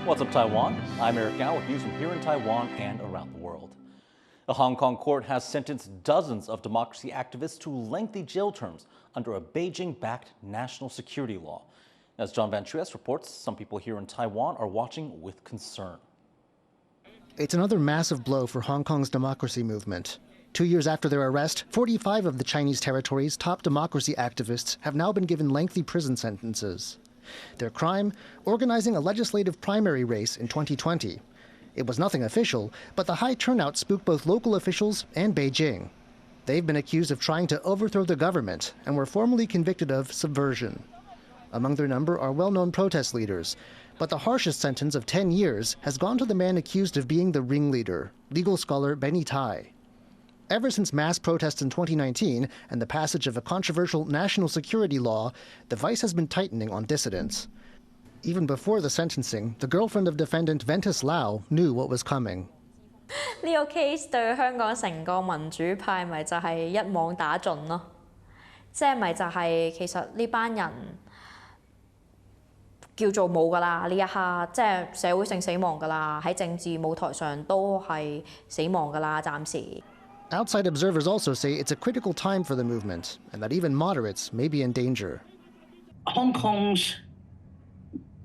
What's up, Taiwan? I'm Eric Gao with news from here in Taiwan and around the world. A Hong Kong court has sentenced dozens of democracy activists to lengthy jail terms under a Beijing-backed national security law. As John Van Trieste reports, some people here in Taiwan are watching with concern. It's another massive blow for Hong Kong's democracy movement. 2 years after their arrest, 45 of the Chinese territory's top democracy activists have now been given lengthy prison sentences. Their crime? Organizing a legislative primary race in 2020. It was nothing official, but the high turnout spooked both local officials and Beijing. They've been accused of trying to overthrow the government and were formally convicted of subversion. Among their number are well-known protest leaders, but the harshest sentence of 10 years has gone to the man accused of being the ringleader, legal scholar Benny Tsai. Ever since mass protests in 2019 and the passage of a controversial national security law, the vice has been tightening on dissidents. Even before the sentencing, the girlfriend of defendant Ventus Lau knew what was coming. 呢個 case 對香港成個民主派咪就係一網打盡咯，即係咪就係其實呢班人叫做冇㗎啦，呢一刻即係社會性死亡㗎啦，喺政治舞台上都係死亡㗎啦，暫時。 Outside observers also say it's a critical time for the movement and that even moderates may be in danger. Hong Kong's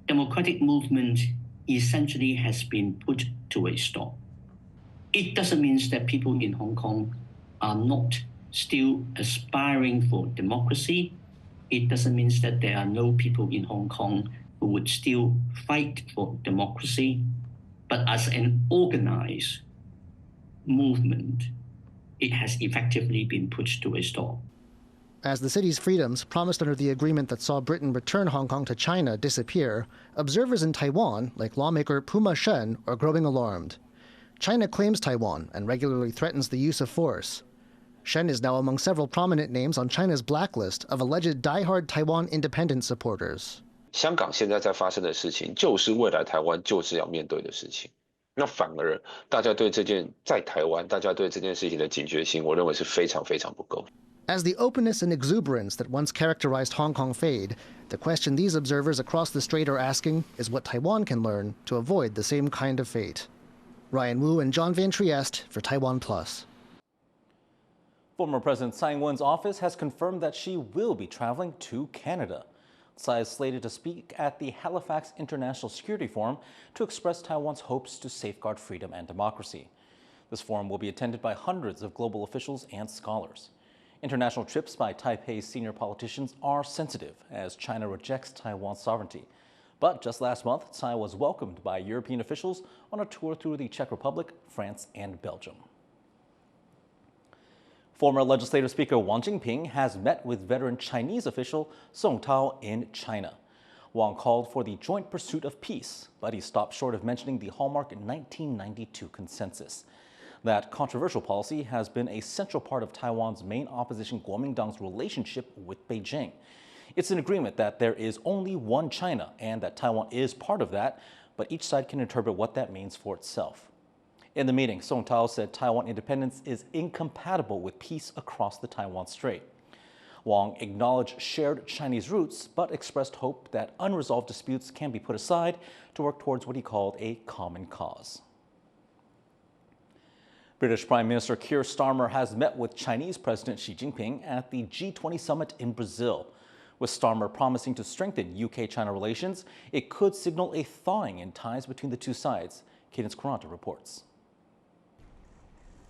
democratic movement essentially has been put to a stop. It doesn't mean that people in Hong Kong are not still aspiring for democracy. It doesn't mean that there are no people in Hong Kong who would still fight for democracy. But as an organized movement, it has effectively been pushed to a stop. As the city's freedoms, promised under the agreement that saw Britain return Hong Kong to China, disappear, observers in Taiwan, like lawmaker Puma Shen, are growing alarmed. China claims Taiwan and regularly threatens the use of force. Shen is now among several prominent names on China's blacklist of alleged die-hard Taiwan independence supporters. 香港现在在发生的事情，就是未来台湾就是要面对的事情。那反而大家对在台湾，大家对这件事情的警觉性，我认为是非常非常不够。 As the openness and exuberance that once characterized Hong Kong fade, the question these observers across the strait are asking is what Taiwan can learn to avoid the same kind of fate. Ryan Wu and John Van Trieste for TaiwanPlus. Former President Tsai Ing-wen's office has confirmed that she will be traveling to Canada. Tsai is slated to speak at the Halifax International Security Forum to express Taiwan's hopes to safeguard freedom and democracy. This forum will be attended by hundreds of global officials and scholars. International trips by Taipei's senior politicians are sensitive as China rejects Taiwan's sovereignty. But just last month, Tsai was welcomed by European officials on a tour through the Czech Republic, France, and Belgium. Former Legislative Speaker Wang Jingping has met with veteran Chinese official Song Tao in China. Wang called for the joint pursuit of peace, but he stopped short of mentioning the hallmark 1992 consensus. That controversial policy has been a central part of Taiwan's main opposition Kuomintang's relationship with Beijing. It's an agreement that there is only one China and that Taiwan is part of that, but each side can interpret what that means for itself. In the meeting, Song Tao said Taiwan independence is incompatible with peace across the Taiwan Strait. Wang acknowledged shared Chinese roots, but expressed hope that unresolved disputes can be put aside to work towards what he called a common cause. British Prime Minister Keir Starmer has met with Chinese President Xi Jinping at the G20 summit in Brazil. With Starmer promising to strengthen UK-China relations, it could signal a thawing in ties between the two sides. Cadence Quaranta reports.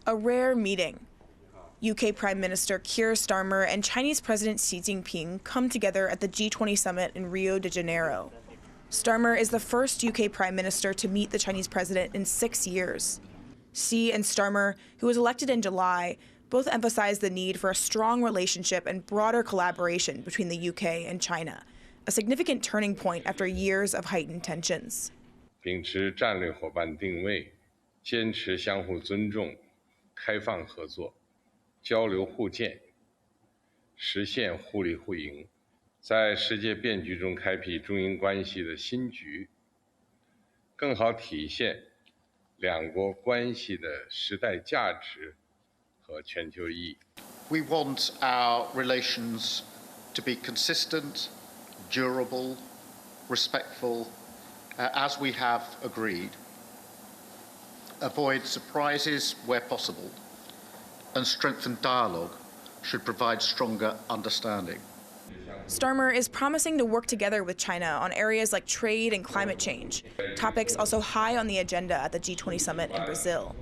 A rare meeting. UK Prime Minister Keir Starmer and Chinese President Xi Jinping come together at the G20 summit in Rio de Janeiro. Starmer is the first UK Prime Minister to meet the Chinese president in 6 years. Xi and Starmer, who was elected in July, both emphasized the need for a strong relationship and broader collaboration between the UK and China, a significant turning point after years of heightened tensions. 秉持战略伙伴定位，坚持相互尊重、开放合作、交流互鉴，实现互利互赢，在世界变局中开辟中英关系的新局，更好体现两国关系的时代价值和全球意义。We want our relations to be consistent, durable, respectful, as we have agreed, avoid surprises where possible, and strengthen dialogue should provide stronger understanding. Starmer is promising to work together with China on areas like trade and climate change, topics also high on the agenda at the G20 summit in Brazil.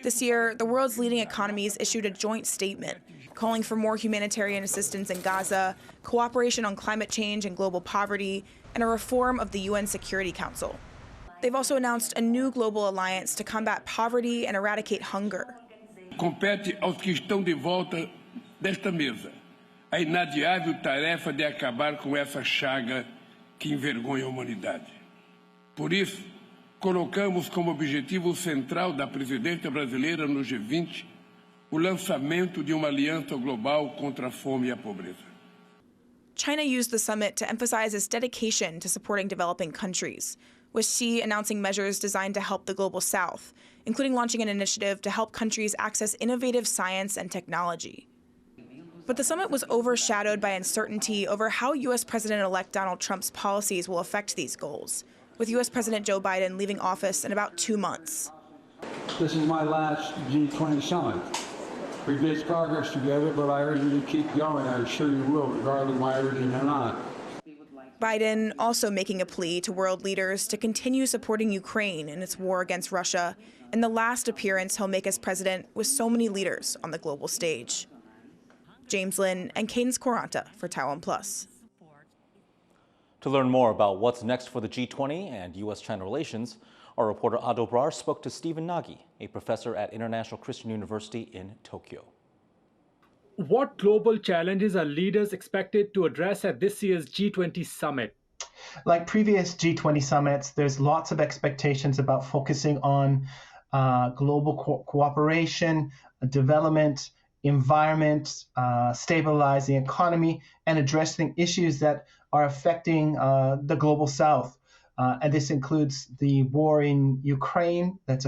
This year, the world's leading economies issued a joint statement calling for more humanitarian assistance in Gaza, cooperation on climate change and global poverty, and a reform of the UN Security Council. They've also announced a new global alliance to combat poverty and eradicate hunger. Compete aos que estão de volta desta mesa a inadiável tarefa de acabar com essa chaga que envergonha a humanidade. Por isso, colocamos como objetivo central da presidência brasileira no G20 o lançamento de uma aliança global contra a fome e a pobreza. China used the summit to emphasize its dedication to supporting developing countries, with Xi announcing measures designed to help the global south, including launching an initiative to help countries access innovative science and technology. But the summit was overshadowed by uncertainty over how U.S. President-elect Donald Trump's policies will affect these goals, with U.S. President Joe Biden leaving office in about 2 months. This is my last G20 summit. We've made progress together, but I urge you to keep going. I'm sure you will, regardless of my urging or not. Biden also making a plea to world leaders to continue supporting Ukraine in its war against Russia, in the last appearance he'll make as president with so many leaders on the global stage. James Lin and Cadence Quaranta for TaiwanPlus. To learn more about what's next for the G20 and U.S.-China relations, our reporter Ado Brar spoke to Stephen Nagy, a professor at International Christian University in Tokyo. What global challenges are leaders expected to address at this year's G20 summit? Like previous G20 summits, there's lots of expectations about focusing on global cooperation, development, environment, stabilizing economy, and addressing issues that are affecting the global south. And this includes the war in Ukraine that's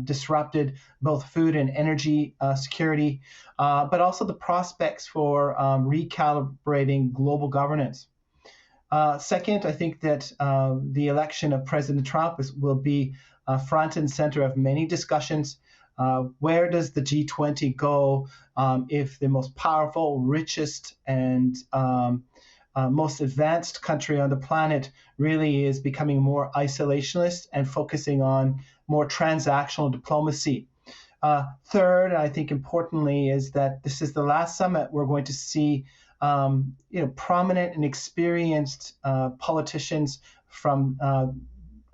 disrupted both food and energy security, but also the prospects for recalibrating global governance. Second, I think that the election of President Trump will be front and center of many discussions. Where does the G20 go if the most powerful, richest, and most advanced country on the planet really is becoming more isolationist and focusing on more transactional diplomacy? Third, I think importantly, is that this is the last summit we're going to see prominent and experienced politicians from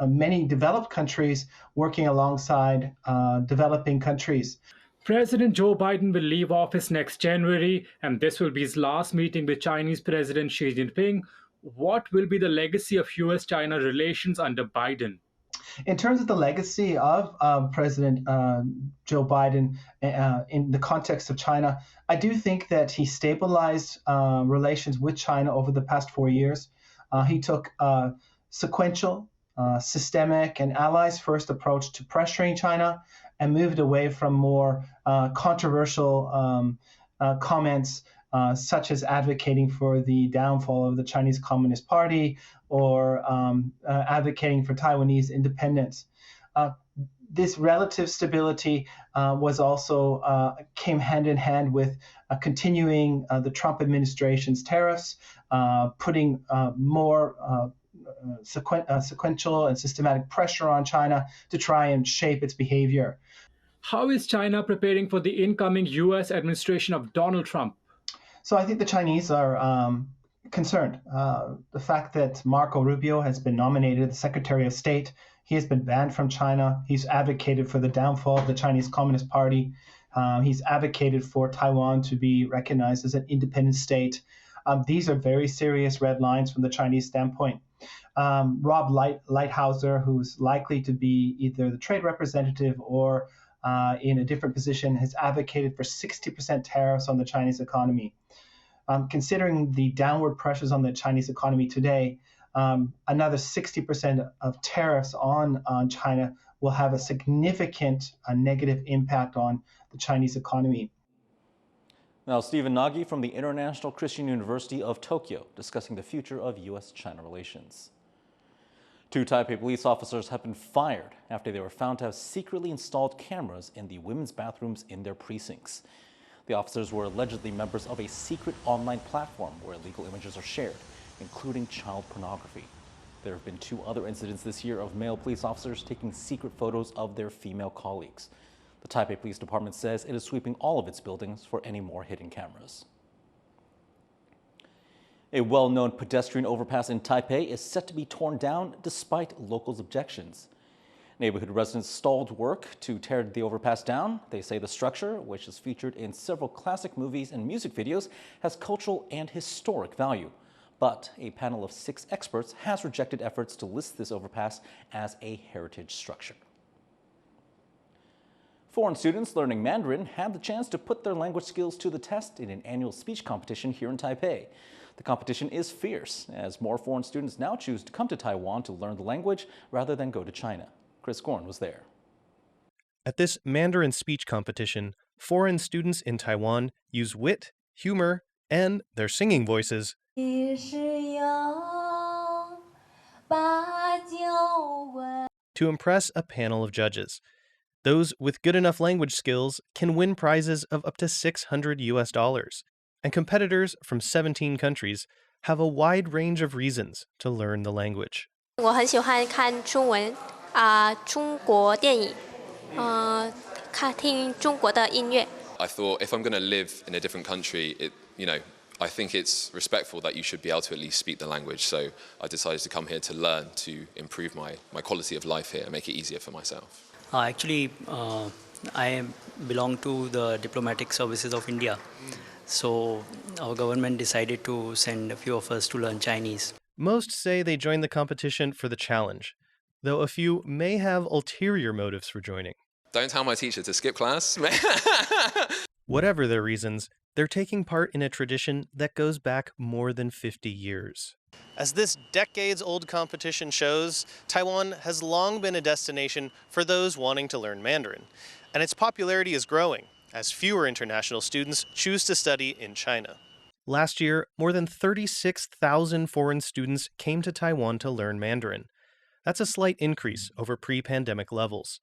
many developed countries working alongside developing countries. President Joe Biden will leave office next January, and this will be his last meeting with Chinese President Xi Jinping. What will be the legacy of U.S.-China relations under Biden? In terms of the legacy of President Joe Biden in the context of China, I do think that he stabilized relations with China over the past 4 years. He took a sequential, systemic, and allies-first approach to pressuring China and moved away from more controversial comments such as advocating for the downfall of the Chinese Communist Party or advocating for Taiwanese independence. This relative stability was also came hand in hand with continuing the Trump administration's tariffs, putting more sequential and systematic pressure on China to try and shape its behavior. How is China preparing for the incoming U.S. administration of Donald Trump? So I think the Chinese are concerned. The fact that Marco Rubio has been nominated as Secretary of State, he has been banned from China. He's advocated for the downfall of the Chinese Communist Party. He's advocated for Taiwan to be recognized as an independent state. These are very serious red lines from the Chinese standpoint. Rob Lighthouser, who's likely to be either the trade representative or in a different position, has advocated for 60% tariffs on the Chinese economy. Considering the downward pressures on the Chinese economy today, another 60% of tariffs on China will have a significant negative impact on the Chinese economy. Now, Stephen Nagy from the International Christian University of Tokyo discussing the future of U.S.-China relations. 2 Taipei police officers have been fired after they were found to have secretly installed cameras in the women's bathrooms in their precincts. The officers were allegedly members of a secret online platform where illegal images are shared, including child pornography. There have been 2 other incidents this year of male police officers taking secret photos of their female colleagues. The Taipei Police Department says it is sweeping all of its buildings for any more hidden cameras. A well-known pedestrian overpass in Taipei is set to be torn down despite locals' objections. Neighborhood residents stalled work to tear the overpass down. They say the structure, which is featured in several classic movies and music videos, has cultural and historic value. But a panel of 6 experts has rejected efforts to list this overpass as a heritage structure. Foreign students learning Mandarin had the chance to put their language skills to the test in an annual speech competition here in Taipei. The competition is fierce, as more foreign students now choose to come to Taiwan to learn the language rather than go to China. Chris Gorn was there. At this Mandarin speech competition, foreign students in Taiwan use wit, humor, and their singing voices to impress a panel of judges. Those with good enough language skills can win prizes of up to $600. And competitors from 17 countries have a wide range of reasons to learn the language. 我很喜欢看中文中国电影听中国的音乐 I thought if I'm going to live in a different country, I think it's respectful that you should be able to at least speak the language. So I decided to come here to learn, to improve my quality of life here and make it easier for myself. Actually, I belong to the diplomatic services of India. So our government decided to send a few of us to learn Chinese. Most say they joined the competition for the challenge, though a few may have ulterior motives for joining. Don't tell my teacher to skip class. Whatever their reasons, they're taking part in a tradition that goes back more than 50 years. As this decades-old competition shows, Taiwan has long been a destination for those wanting to learn Mandarin, and its popularity is growing as fewer international students choose to study in China. Last year, more than 36,000 foreign students came to Taiwan to learn Mandarin. That's a slight increase over pre-pandemic levels.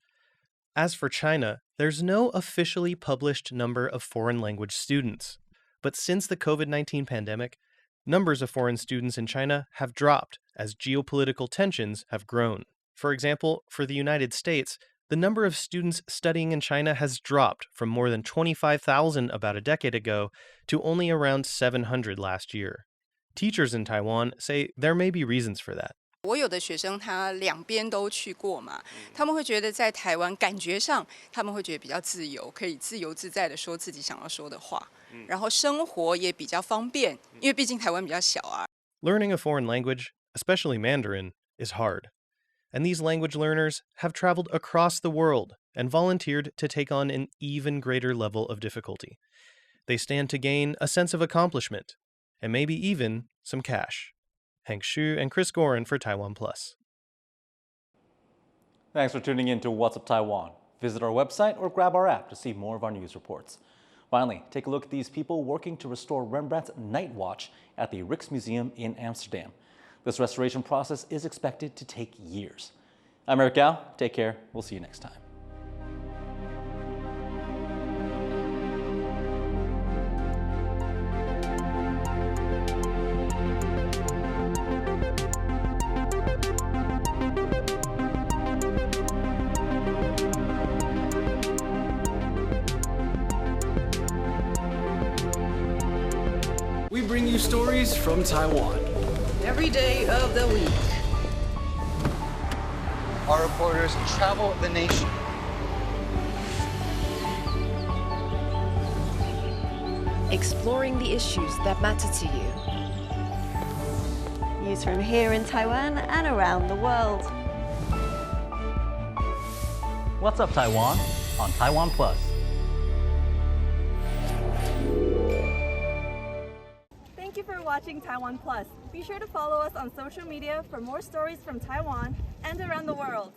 As for China, there's no officially published number of foreign language students. But since the COVID-19 pandemic, numbers of foreign students in China have dropped as geopolitical tensions have grown. For example, for the United States, the number of students studying in China has dropped from more than 25,000 about a decade ago to only around 700 last year. Teachers in Taiwan say there may be reasons for that. 我有的学生他两边都去过嘛，他们会觉得在台湾感觉上他们会觉得比较自由，可以自由自在的说自己想要说的话，然后生活也比较方便，因为毕竟台湾比较小啊。Learning a foreign language, especially Mandarin, is hard. And these language learners have traveled across the world and volunteered to take on an even greater level of difficulty. They stand to gain a sense of accomplishment, and maybe even some cash. Hank Xu and Chris Gorin for TaiwanPlus. Thanks for tuning in to What's Up Taiwan. Visit our website or grab our app to see more of our news reports. Finally, take a look at these people working to restore Rembrandt's Night Watch at the Rijksmuseum in Amsterdam. This restoration process is expected to take years. I'm Eric Gao. Take care. We'll see you next time. We bring you stories from Taiwan. Every day of the week. Our reporters travel the nation. Exploring the issues that matter to you. News from here in Taiwan and around the world. What's Up Taiwan on TaiwanPlus. Thank you for watching TaiwanPlus. Be sure to follow us on social media for more stories from Taiwan and around the world.